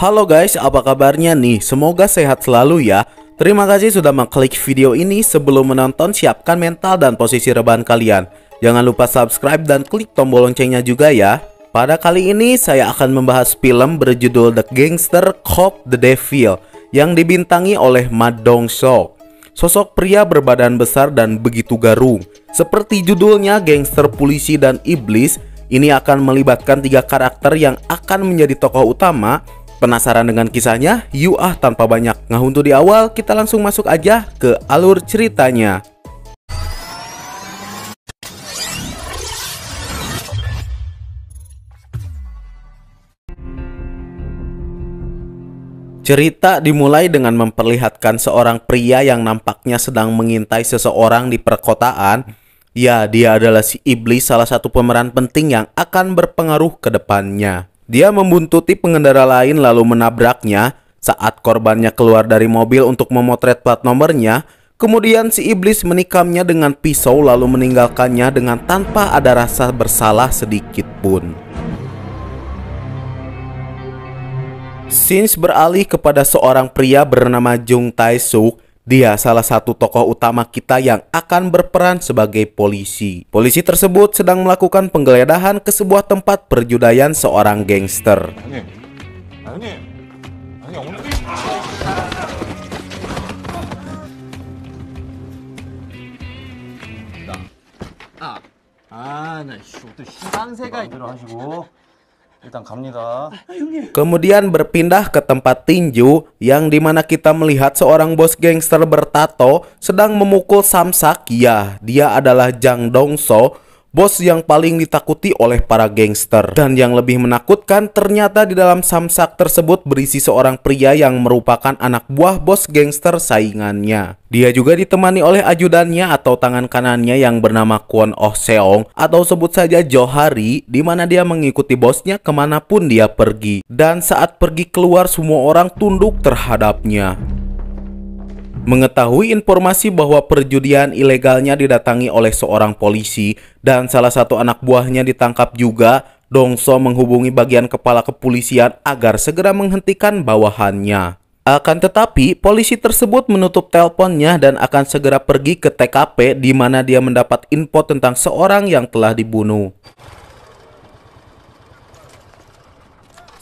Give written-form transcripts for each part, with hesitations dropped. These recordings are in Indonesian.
Halo guys, apa kabarnya nih? Semoga sehat selalu ya. Terima kasih sudah mengklik video ini. Sebelum menonton, siapkan mental dan posisi rebahan kalian. Jangan lupa subscribe dan klik tombol loncengnya juga ya. Pada kali ini saya akan membahas film berjudul The Gangster Cop the Devil yang dibintangi oleh Ma Dong-seok. Sosok pria berbadan besar dan begitu garung. Seperti judulnya, gangster, polisi, dan iblis, ini akan melibatkan 3 karakter yang akan menjadi tokoh utama. Penasaran dengan kisahnya? Yuk tanpa banyak ngahuntu di awal, kita langsung masuk aja ke alur ceritanya. Cerita dimulai dengan memperlihatkan seorang pria yang nampaknya sedang mengintai seseorang di perkotaan. Ya, dia adalah si iblis, salah satu pemeran penting yang akan berpengaruh ke depannya. Dia membuntuti pengendara lain lalu menabraknya. Saat korbannya keluar dari mobil untuk memotret plat nomornya, kemudian si iblis menikamnya dengan pisau lalu meninggalkannya dengan tanpa ada rasa bersalah sedikit pun. Scenes beralih kepada seorang pria bernama Jung Tae-suk. Dia salah satu tokoh utama kita yang akan berperan sebagai polisi. Polisi tersebut sedang melakukan penggeledahan ke sebuah tempat perjudian seorang gangster. Kemudian berpindah ke tempat tinju yang dimana kita melihat seorang bos gangster bertato sedang memukul samsak. Ya, dia adalah Jang Dong-so, bos yang paling ditakuti oleh para gangster. Dan yang lebih menakutkan, ternyata di dalam samsak tersebut berisi seorang pria yang merupakan anak buah bos gangster saingannya. Dia juga ditemani oleh ajudannya atau tangan kanannya yang bernama Kwon Oh Seong atau sebut saja Johari, di mana dia mengikuti bosnya kemanapun dia pergi. Dan saat pergi keluar, semua orang tunduk terhadapnya. Mengetahui informasi bahwa perjudian ilegalnya didatangi oleh seorang polisi dan salah satu anak buahnya ditangkap juga, Dong-so menghubungi bagian kepala kepolisian agar segera menghentikan bawahannya. Akan tetapi, polisi tersebut menutup teleponnya dan akan segera pergi ke TKP di mana dia mendapat info tentang seorang yang telah dibunuh.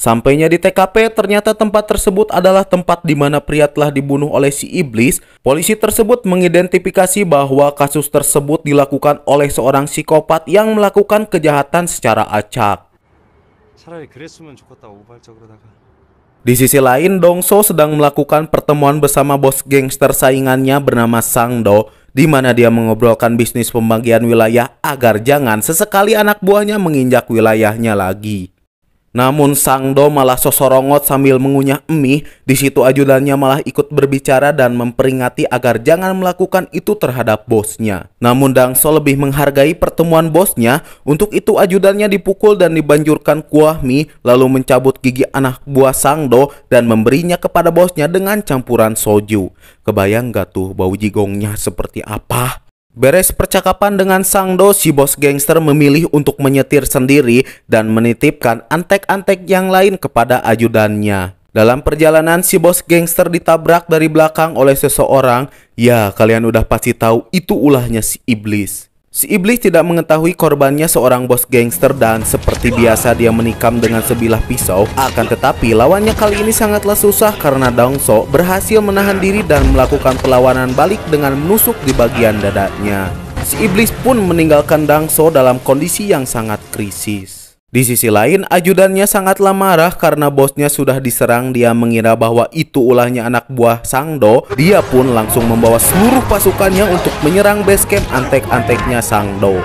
Sampainya di TKP, ternyata tempat tersebut adalah tempat di mana pria telah dibunuh oleh si iblis. Polisi tersebut mengidentifikasi bahwa kasus tersebut dilakukan oleh seorang psikopat yang melakukan kejahatan secara acak. Di sisi lain, Dong-so sedang melakukan pertemuan bersama bos gangster saingannya bernama Sang-do, di mana dia mengobrolkan bisnis pembagian wilayah agar jangan sesekali anak buahnya menginjak wilayahnya lagi. Namun Sang-do malah sosorongot sambil mengunyah mie. Di situ ajudannya malah ikut berbicara dan memperingati agar jangan melakukan itu terhadap bosnya. Namun Dong-so lebih menghargai pertemuan bosnya. Untuk itu ajudannya dipukul dan dibanjurkan kuah mie, lalu mencabut gigi anak buah Sang-do dan memberinya kepada bosnya dengan campuran soju. Kebayang gak tuh bau jigongnya seperti apa? Beres percakapan dengan Sang-do, si bos gangster memilih untuk menyetir sendiri dan menitipkan antek-antek yang lain kepada ajudannya. Dalam perjalanan, si bos gangster ditabrak dari belakang oleh seseorang. Ya, kalian udah pasti tahu itu ulahnya si iblis. Si iblis tidak mengetahui korbannya seorang bos gangster dan seperti biasa dia menikam dengan sebilah pisau. Akan tetapi lawannya kali ini sangatlah susah karena Dong-so berhasil menahan diri dan melakukan perlawanan balik dengan menusuk di bagian dadanya. Si iblis pun meninggalkan Dong-so dalam kondisi yang sangat krisis. Di sisi lain, ajudannya sangatlah marah karena bosnya sudah diserang. Dia mengira bahwa itu ulahnya anak buah Sang-do. Dia pun langsung membawa seluruh pasukannya untuk menyerang basecamp antek-anteknya Sang-do.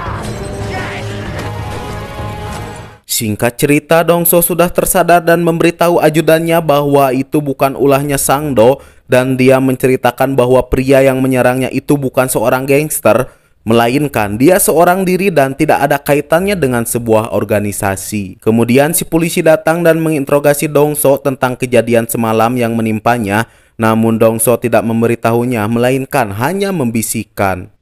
Singkat cerita, Dong-so sudah tersadar dan memberitahu ajudannya bahwa itu bukan ulahnya Sang-do. Dan dia menceritakan bahwa pria yang menyerangnya itu bukan seorang gangster, melainkan dia seorang diri dan tidak ada kaitannya dengan sebuah organisasi. Kemudian si polisi datang dan menginterogasi Dong-so tentang kejadian semalam yang menimpanya. Namun Dong-so tidak memberitahunya, melainkan hanya membisikkan.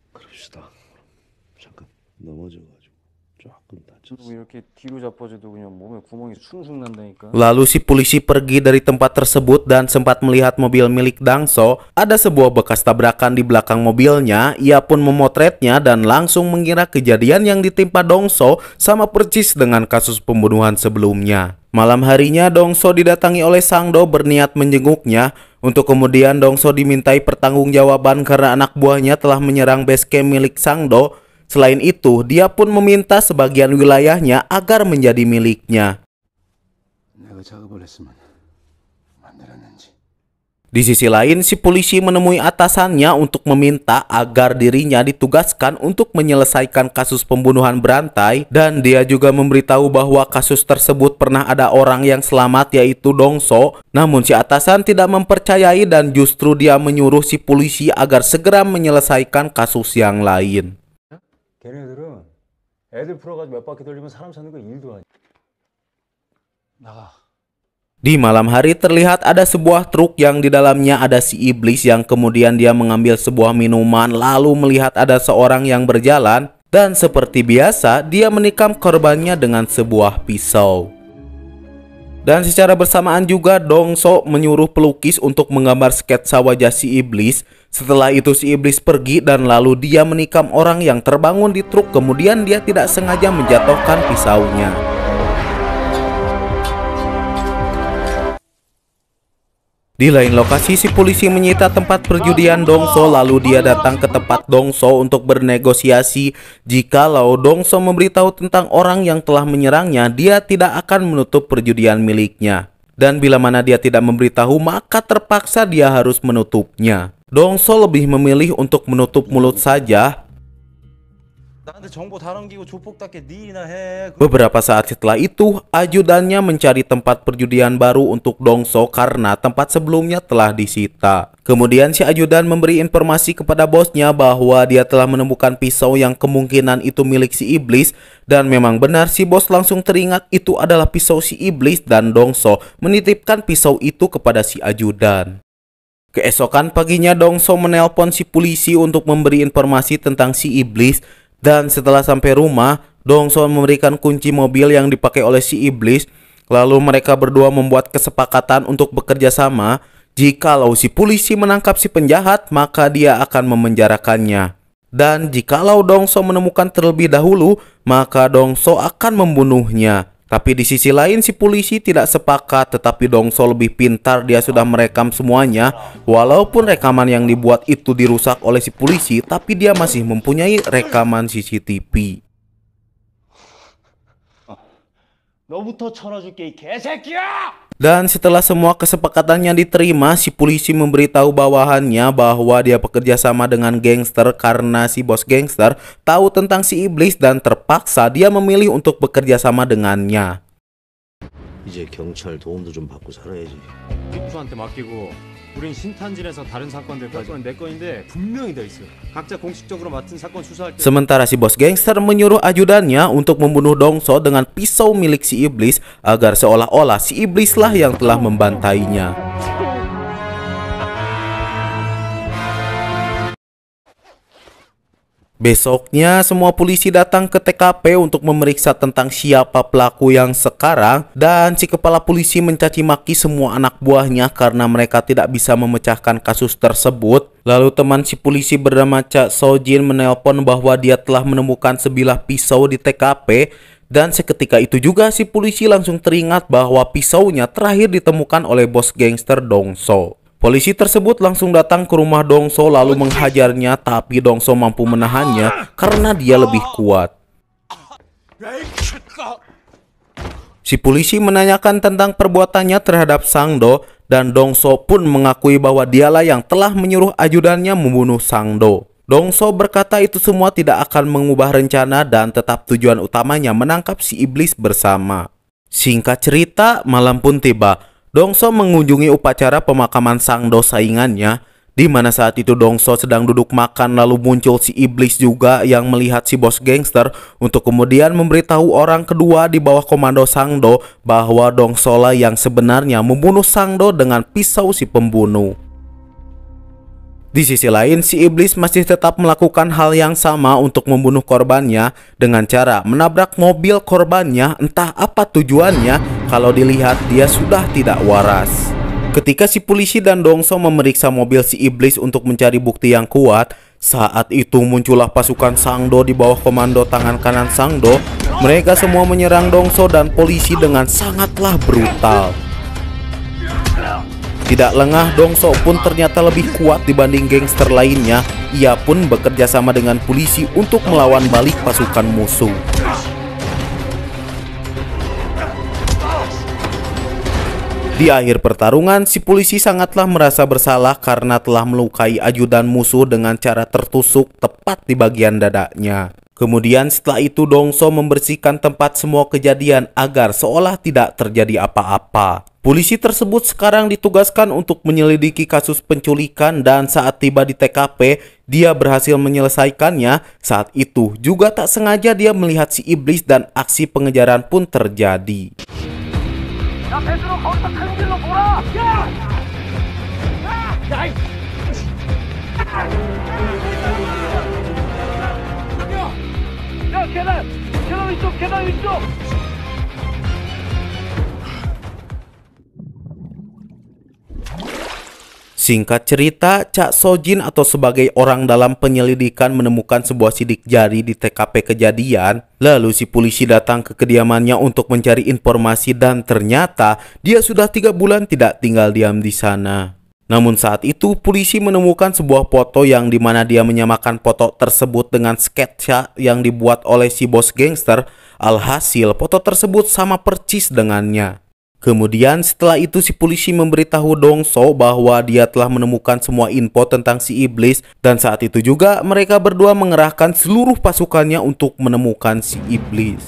Lalu si polisi pergi dari tempat tersebut dan sempat melihat mobil milik Dongso. Ada sebuah bekas tabrakan di belakang mobilnya. Ia pun memotretnya dan langsung mengira kejadian yang ditimpa Dongso sama persis dengan kasus pembunuhan sebelumnya. Malam harinya Dongso didatangi oleh Sangdo berniat menjenguknya. Untuk kemudian Dongso dimintai pertanggungjawaban karena anak buahnya telah menyerang base camp milik Sangdo. Selain itu, dia pun meminta sebagian wilayahnya agar menjadi miliknya. Di sisi lain, si polisi menemui atasannya untuk meminta agar dirinya ditugaskan untuk menyelesaikan kasus pembunuhan berantai, dan dia juga memberitahu bahwa kasus tersebut pernah ada orang yang selamat, yaitu Dongso. Namun si atasan tidak mempercayai dan justru dia menyuruh si polisi agar segera menyelesaikan kasus yang lain. 걔네들은 애들 풀어가지고 몇 바퀴 돌리면 사람 사는 거 일도 아니야. 나가. Di malam hari terlihat ada sebuah truk yang di dalamnya ada si iblis yang kemudian dia mengambil sebuah minuman lalu melihat ada seorang yang berjalan dan seperti biasa dia menikam korbannya dengan sebuah pisau. Dan secara bersamaan juga Dongso menyuruh pelukis untuk menggambar sketsa wajah si iblis. Setelah itu si iblis pergi dan lalu dia menikam orang yang terbangun di truk, kemudian dia tidak sengaja menjatuhkan pisaunya. Di lain lokasi, si polisi menyita tempat perjudian Dongso, lalu dia datang ke tempat Dongso untuk bernegosiasi. Jikalau Dongso memberitahu tentang orang yang telah menyerangnya, dia tidak akan menutup perjudian miliknya. Dan bila mana dia tidak memberitahu, maka terpaksa dia harus menutupnya. Dongso lebih memilih untuk menutup mulut saja. Beberapa saat setelah itu, ajudannya mencari tempat perjudian baru untuk Dongso karena tempat sebelumnya telah disita. Kemudian si ajudan memberi informasi kepada bosnya bahwa dia telah menemukan pisau yang kemungkinan itu milik si iblis. Dan memang benar, si bos langsung teringat itu adalah pisau si iblis dan Dongso menitipkan pisau itu kepada si ajudan. Keesokan paginya Dongso menelpon si polisi untuk memberi informasi tentang si iblis. Dan setelah sampai rumah, Dongso memberikan kunci mobil yang dipakai oleh si iblis. Lalu mereka berdua membuat kesepakatan untuk bekerja sama. Jikalau si polisi menangkap si penjahat, maka dia akan memenjarakannya. Dan jikalau Dongso menemukan terlebih dahulu, maka Dongso akan membunuhnya. Tapi di sisi lain si polisi tidak sepakat, tetapi Dongso lebih pintar, dia sudah merekam semuanya. Walaupun rekaman yang dibuat itu dirusak oleh si polisi, tapi dia masih mempunyai rekaman CCTV. Dan setelah semua kesepakatannya diterima, si polisi memberitahu bawahannya bahwa dia bekerja sama dengan gangster karena si bos gangster tahu tentang si iblis dan terpaksa dia memilih untuk bekerja sama dengannya. 이제 경찰 도움도 좀 받고 살아야지. 부서한테 맡기고 우린 신탄진에서 다른 사건들까지 내 건인데 분명히 더 있어. 각자 공식적으로 맡은 사건 수사할 때. Sementara si bos gangster menyuruh ajudannya untuk membunuh Dongso dengan pisau milik si iblis agar seolah-olah si iblislah yang telah membantainya. Besoknya, semua polisi datang ke TKP untuk memeriksa tentang siapa pelaku yang sekarang. Dan si kepala polisi mencaci maki semua anak buahnya karena mereka tidak bisa memecahkan kasus tersebut. Lalu teman si polisi bernama Cak Sojin menelpon bahwa dia telah menemukan sebilah pisau di TKP. Dan seketika itu juga si polisi langsung teringat bahwa pisaunya terakhir ditemukan oleh bos gangster Dongso. Polisi tersebut langsung datang ke rumah Dongso lalu menghajarnya, tapi Dongso mampu menahannya karena dia lebih kuat. Si polisi menanyakan tentang perbuatannya terhadap Sangdo dan Dongso pun mengakui bahwa dialah yang telah menyuruh ajudannya membunuh Sangdo. Dongso berkata itu semua tidak akan mengubah rencana dan tetap tujuan utamanya menangkap si iblis bersama. Singkat cerita, malam pun tiba. Dongso mengunjungi upacara pemakaman Sangdo saingannya, di mana saat itu Dongso sedang duduk makan lalu muncul si iblis juga yang melihat si bos gangster untuk kemudian memberitahu orang kedua di bawah komando Sangdo bahwa Dongso lah yang sebenarnya membunuh Sangdo dengan pisau si pembunuh. Di sisi lain, si iblis masih tetap melakukan hal yang sama untuk membunuh korbannya dengan cara menabrak mobil korbannya, entah apa tujuannya kalau dilihat dia sudah tidak waras. Ketika si polisi dan Dongso memeriksa mobil si iblis untuk mencari bukti yang kuat, saat itu muncullah pasukan Sangdo di bawah komando tangan kanan Sangdo. Mereka semua menyerang Dongso dan polisi dengan sangatlah brutal. Tidak lengah, Dongso pun ternyata lebih kuat dibanding gangster lainnya. Ia pun bekerja sama dengan polisi untuk melawan balik pasukan musuh. Di akhir pertarungan, si polisi sangatlah merasa bersalah karena telah melukai ajudan musuh dengan cara tertusuk tepat di bagian dadanya. Kemudian setelah itu Dongso membersihkan tempat semua kejadian agar seolah tidak terjadi apa-apa. Polisi tersebut sekarang ditugaskan untuk menyelidiki kasus penculikan dan saat tiba di TKP, dia berhasil menyelesaikannya. Saat itu juga tak sengaja dia melihat si iblis dan aksi pengejaran pun terjadi. Singkat cerita, Cak Sojin atau sebagai orang dalam penyelidikan menemukan sebuah sidik jari di TKP kejadian. Lalu si polisi datang ke kediamannya untuk mencari informasi dan ternyata dia sudah 3 bulan tidak tinggal diam di sana. Namun saat itu polisi menemukan sebuah foto yang dimana dia menyamakan foto tersebut dengan sketsa yang dibuat oleh si bos gangster. Alhasil foto tersebut sama persis dengannya. Kemudian setelah itu si polisi memberitahu Dongso bahwa dia telah menemukan semua info tentang si iblis dan saat itu juga mereka berdua mengerahkan seluruh pasukannya untuk menemukan si iblis.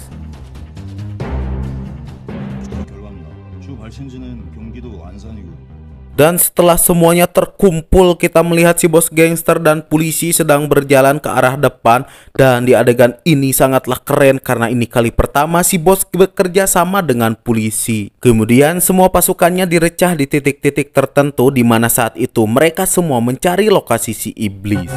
Dan setelah semuanya terkumpul, kita melihat si bos gangster dan polisi sedang berjalan ke arah depan. Dan di adegan ini sangatlah keren karena ini kali pertama si bos bekerja sama dengan polisi. Kemudian semua pasukannya direcah di titik-titik tertentu di mana saat itu mereka semua mencari lokasi si iblis.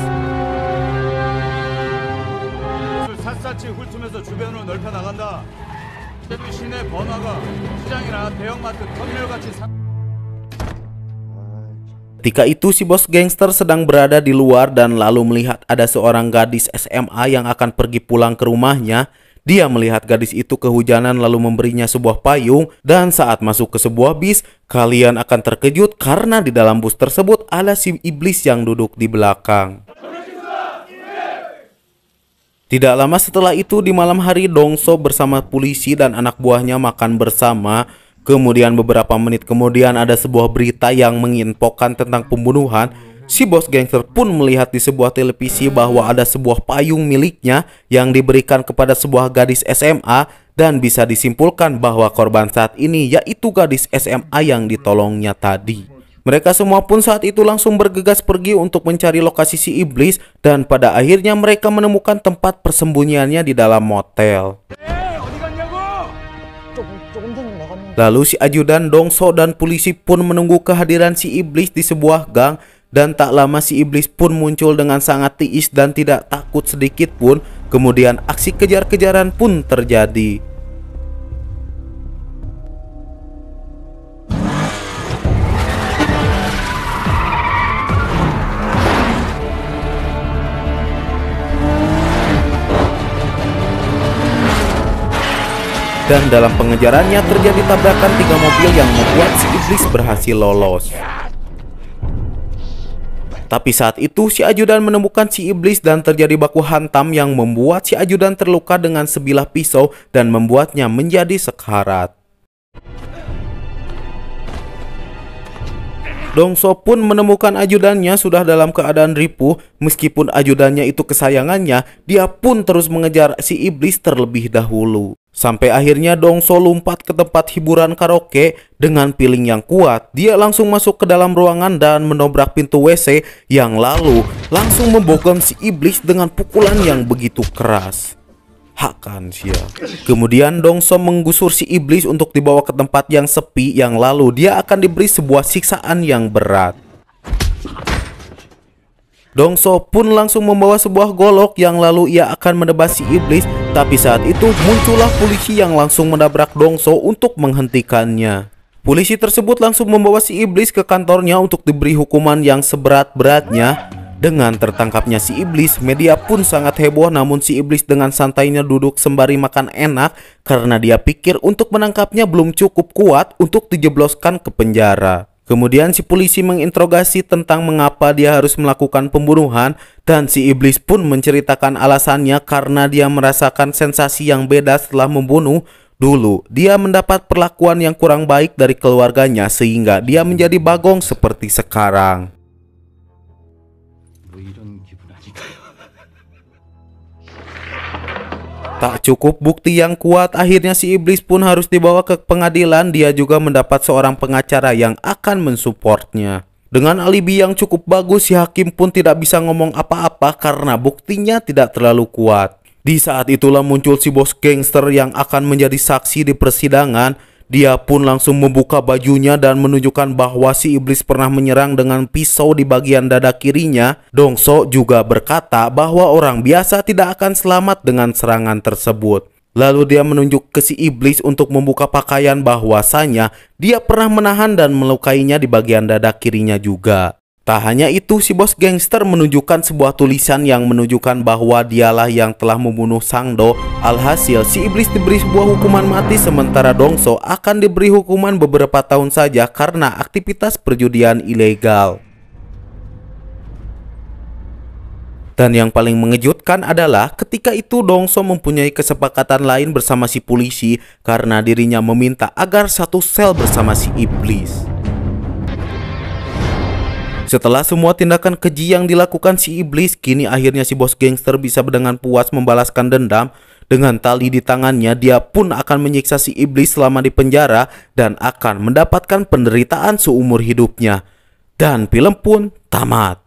Ketika itu si bos gangster sedang berada di luar dan lalu melihat ada seorang gadis SMA yang akan pergi pulang ke rumahnya. Dia melihat gadis itu kehujanan lalu memberinya sebuah payung dan saat masuk ke sebuah bis, kalian akan terkejut karena di dalam bus tersebut ada si iblis yang duduk di belakang. Tidak lama setelah itu di malam hari Dongso bersama polisi dan anak buahnya makan bersama. Kemudian beberapa menit kemudian ada sebuah berita yang menginfokan tentang pembunuhan. Si bos gangster pun melihat di sebuah televisi bahwa ada sebuah payung miliknya yang diberikan kepada sebuah gadis SMA dan bisa disimpulkan bahwa korban saat ini yaitu gadis SMA yang ditolongnya tadi. Mereka semua pun saat itu langsung bergegas pergi untuk mencari lokasi si iblis dan pada akhirnya mereka menemukan tempat persembunyiannya di dalam motel. Lalu si ajudan Dongso dan polisi pun menunggu kehadiran si iblis di sebuah gang dan tak lama si iblis pun muncul dengan sangat tiis dan tidak takut sedikit pun. Kemudian aksi kejar-kejaran pun terjadi. Dan dalam pengejarannya terjadi tabrakan 3 mobil yang membuat si iblis berhasil lolos. Tapi saat itu si ajudan menemukan si iblis dan terjadi baku hantam yang membuat si ajudan terluka dengan sebilah pisau dan membuatnya menjadi sekarat. Dongso pun menemukan ajudannya sudah dalam keadaan ripuh. Meskipun ajudannya itu kesayangannya, dia pun terus mengejar si iblis terlebih dahulu. Sampai akhirnya Dongso lompat ke tempat hiburan karaoke dengan feeling yang kuat. Dia langsung masuk ke dalam ruangan dan menobrak pintu WC yang lalu langsung membogam si iblis dengan pukulan yang begitu keras. Hakan sia. Kemudian Dongso menggusur si iblis untuk dibawa ke tempat yang sepi yang lalu dia akan diberi sebuah siksaan yang berat. Dongso pun langsung membawa sebuah golok yang lalu ia akan menebas si iblis, tapi saat itu muncullah polisi yang langsung menabrak Dongso untuk menghentikannya. Polisi tersebut langsung membawa si iblis ke kantornya untuk diberi hukuman yang seberat-beratnya. Dengan tertangkapnya si iblis, media pun sangat heboh, namun si iblis dengan santainya duduk sembari makan enak karena dia pikir untuk menangkapnya belum cukup kuat untuk dijebloskan ke penjara. Kemudian si polisi menginterogasi tentang mengapa dia harus melakukan pembunuhan, dan si iblis pun menceritakan alasannya karena dia merasakan sensasi yang beda setelah membunuh. Dulu dia mendapat perlakuan yang kurang baik dari keluarganya sehingga dia menjadi bagong seperti sekarang. Tak cukup bukti yang kuat, akhirnya si iblis pun harus dibawa ke pengadilan. Dia juga mendapat seorang pengacara yang akan mensupportnya. Dengan alibi yang cukup bagus, si hakim pun tidak bisa ngomong apa-apa karena buktinya tidak terlalu kuat. Di saat itulah muncul si bos gangster yang akan menjadi saksi di persidangan. Dia pun langsung membuka bajunya dan menunjukkan bahwa si iblis pernah menyerang dengan pisau di bagian dada kirinya. Dongso juga berkata bahwa orang biasa tidak akan selamat dengan serangan tersebut. Lalu dia menunjuk ke si iblis untuk membuka pakaian bahwasanya dia pernah menahan dan melukainya di bagian dada kirinya juga. Tak hanya itu, si bos gangster menunjukkan sebuah tulisan yang menunjukkan bahwa dialah yang telah membunuh Sangdo. Alhasil, si iblis diberi sebuah hukuman mati sementara Dongso akan diberi hukuman beberapa tahun saja karena aktivitas perjudian ilegal. Dan yang paling mengejutkan adalah ketika itu Dongso mempunyai kesepakatan lain bersama si polisi karena dirinya meminta agar satu sel bersama si iblis. Setelah semua tindakan keji yang dilakukan si iblis, kini akhirnya si bos gangster bisa dengan puas membalaskan dendam. Dengan tali di tangannya, dia pun akan menyiksa si iblis selama di penjara dan akan mendapatkan penderitaan seumur hidupnya. Dan film pun tamat.